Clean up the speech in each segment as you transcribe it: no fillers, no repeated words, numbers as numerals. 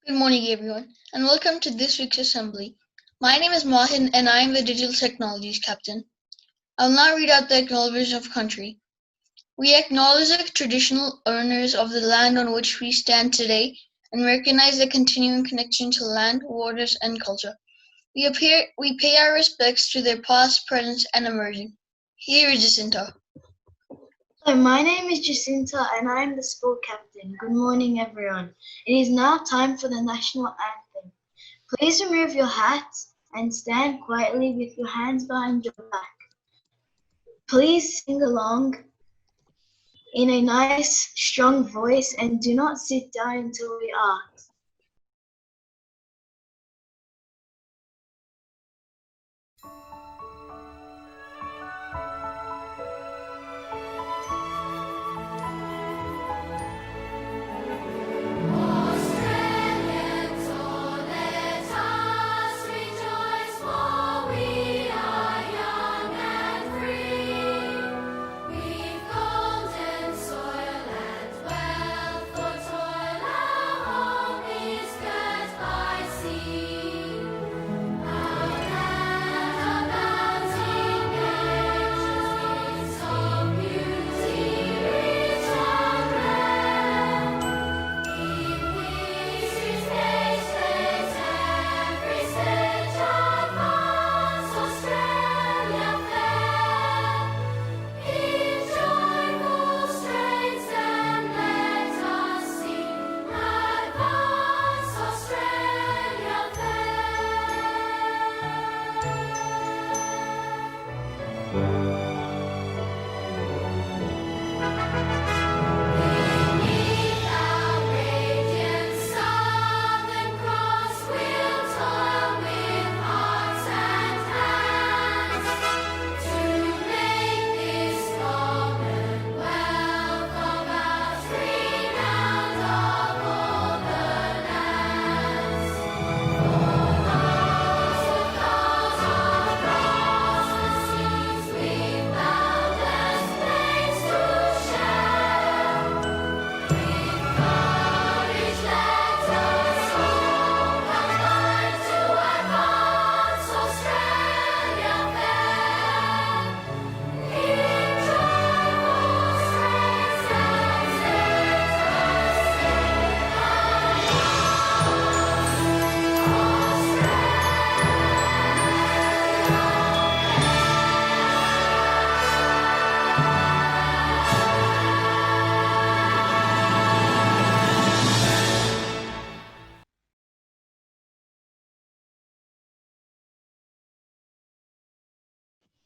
Good morning, everyone, and welcome to this week's assembly. My name is Mahin, and I am the Digital Technologies Captain. I'll now read out the Acknowledgement of Country. We acknowledge the traditional owners of the land on which we stand today and recognize their continuing connection to land, waters, and culture. We pay our respects to their past, present, and emerging. Here is Jacinta. Hello, my name is Jacinta and I am the sport captain. Good morning, everyone. It is now time for the national anthem. Please remove your hats and stand quietly with your hands behind your back. Please sing along in a nice, strong voice and do not sit down until we ask.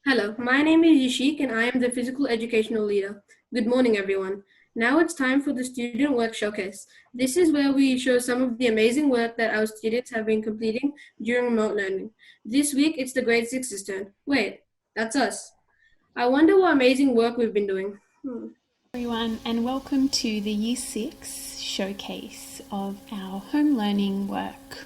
Hello, my name is Yashik and I am the Physical Educational Leader. Good morning, everyone. Now it's time for the Student Work Showcase. This is where we show some of the amazing work that our students have been completing during remote learning. This week, it's the grade 6's turn. Wait, that's us. I wonder what amazing work we've been doing. Everyone, and welcome to the Year 6 showcase of our home learning work.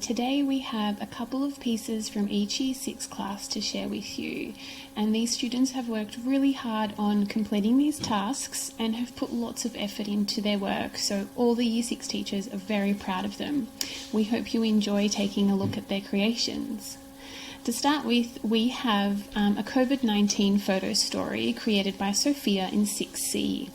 Today we have a couple of pieces from each Year 6 class to share with you, and these students have worked really hard on completing these tasks and have put lots of effort into their work, so all the Year 6 teachers are very proud of them. We hope you enjoy taking a look at their creations. To start with, we have a COVID-19 photo story created by Sophia in 6C.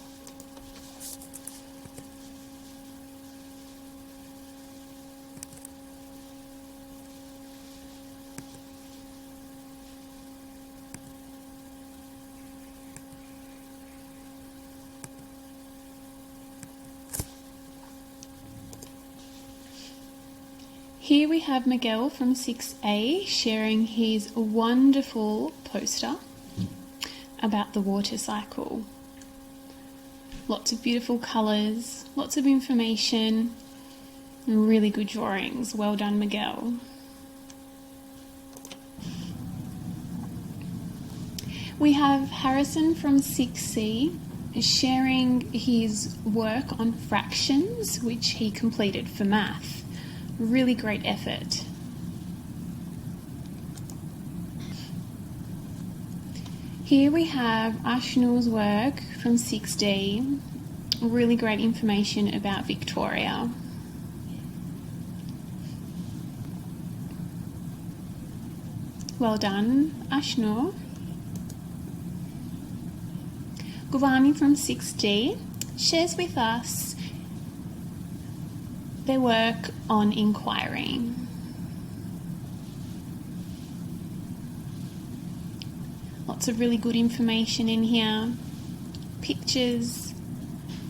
Here we have Miguel from 6A sharing his wonderful poster about the water cycle. Lots of beautiful colours, lots of information, and really good drawings. Well done, Miguel. We have Harrison from 6C sharing his work on fractions, which he completed for math. Really great effort. Here we have Ashnul's work from 6D. Really great information about Victoria. Well done, Ashnur. Guvani from 6G shares with us their work on inquiry. Lots of really good information in here, pictures,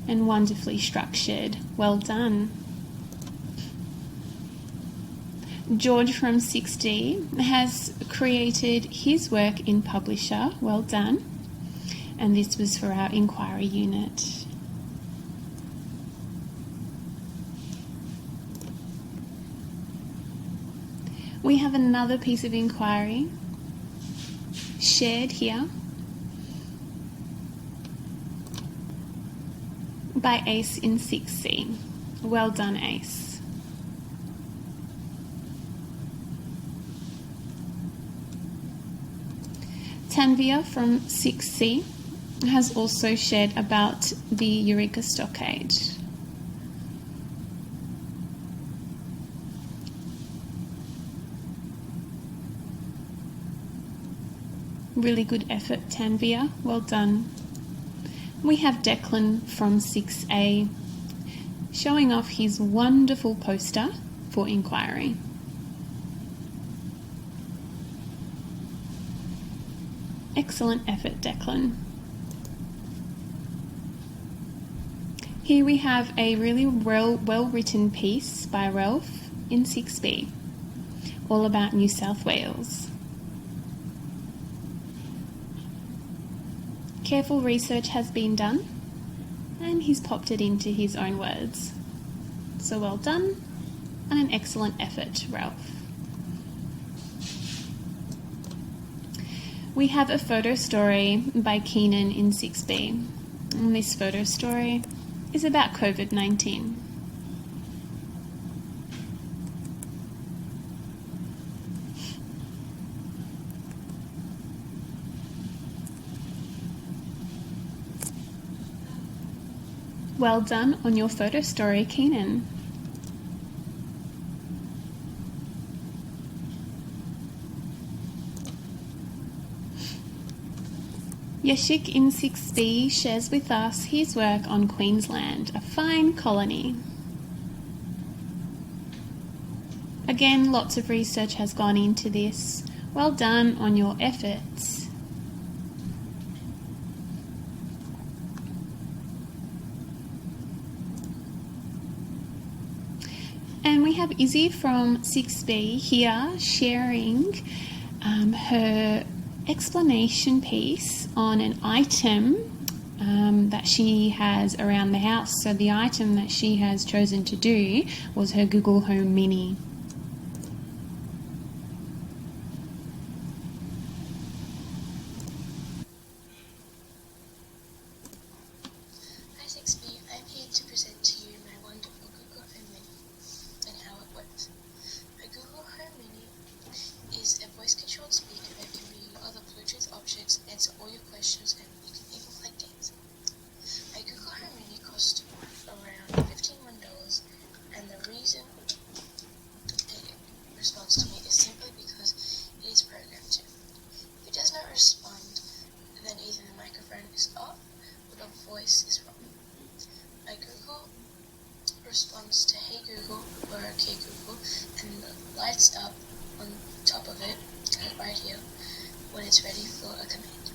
and wonderfully structured. Well done. George from 6D has created his work in Publisher. Well done. And this was for our inquiry unit. We have another piece of inquiry shared here by Ace in 6C. Well done, Ace. Tanvia from 6C has also shared about the Eureka Stockade. Really good effort, Tanvia. Well done. We have Declan from 6A showing off his wonderful poster for inquiry. Excellent effort, Declan. Here we have a really well-written piece by Ralph in 6B, all about New South Wales. Careful research has been done, and he's popped it into his own words. So well done, and an excellent effort, Ralph. We have a photo story by Keenan in 6B, and this photo story is about COVID-19. Well done on your photo story, Keenan. Yashik in 6B shares with us his work on Queensland, a fine colony. Again, lots of research has gone into this. Well done on your efforts. And we have Izzy from 6B here sharing her explanation piece on an item that she has around the house. So the item that she has chosen to do was her Google Home Mini. Hi 6B, I'm here to present to you my wonderful Google Home Mini and how it works. My Google Home Mini is a voice-controlled speaker that can read other Bluetooth objects, answer all your questions, and you can even play games. My Google Home Mini cost around $15, and the reason it responds to me is simply because it is programmed to. If it does not respond, then either the microphone is off or the voice is wrong. My Google responds to Hey Google or Okay Google, and the lights up on top of it, right here, when it's ready for a command.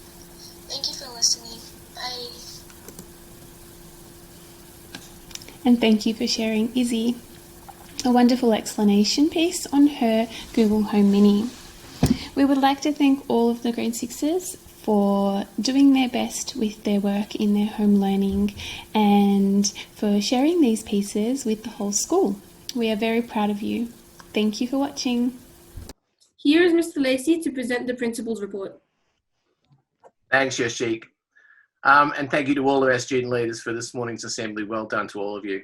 Thank you for listening. Bye. And thank you for sharing, Izzy. A wonderful explanation piece on her Google Home Mini. We would like to thank all of the grade 6s for doing their best with their work in their home learning and for sharing these pieces with the whole school. We are very proud of you. Thank you for watching. Here is Mr. Lacey to present the principal's report. Thanks, Yashik. And thank you to all of our student leaders for this morning's assembly. Well done to all of you.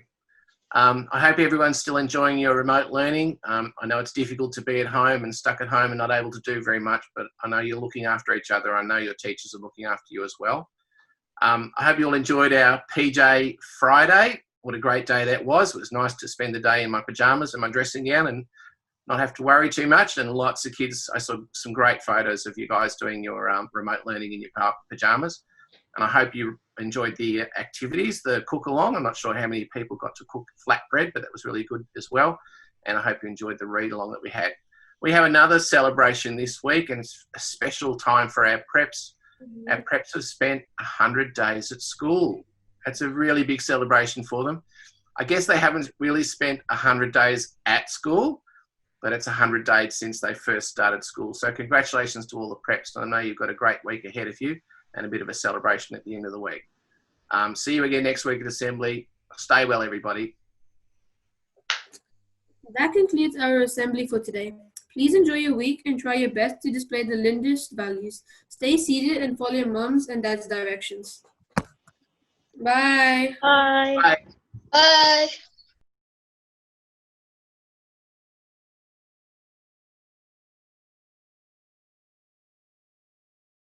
I hope everyone's still enjoying your remote learning. I know it's difficult to be at home and stuck at home and not able to do very much, but I know you're looking after each other. I know your teachers are looking after you as well. I hope you all enjoyed our PJ Friday. What a great day that was. It was nice to spend the day in my pajamas and my dressing gown and not have to worry too much. And lots of kids, I saw some great photos of you guys doing your remote learning in your pajamas. And I hope you enjoyed the activities, the cook along. I'm not sure how many people got to cook flatbread, but that was really good as well. And I hope you enjoyed the read along that we had. We have another celebration this week, and it's a special time for our preps. Our preps have spent 100 days at school. That's a really big celebration for them. I guess they haven't really spent 100 days at school, but it's 100 days since they first started school. So congratulations to all the preps. I know you've got a great week ahead of you and a bit of a celebration at the end of the week. See you again next week at Assembly. Stay well, everybody. That concludes our assembly for today. Please enjoy your week and try your best to display the Lindist values. Stay seated and follow your mom's and dad's directions. Bye. Bye. Bye. Bye.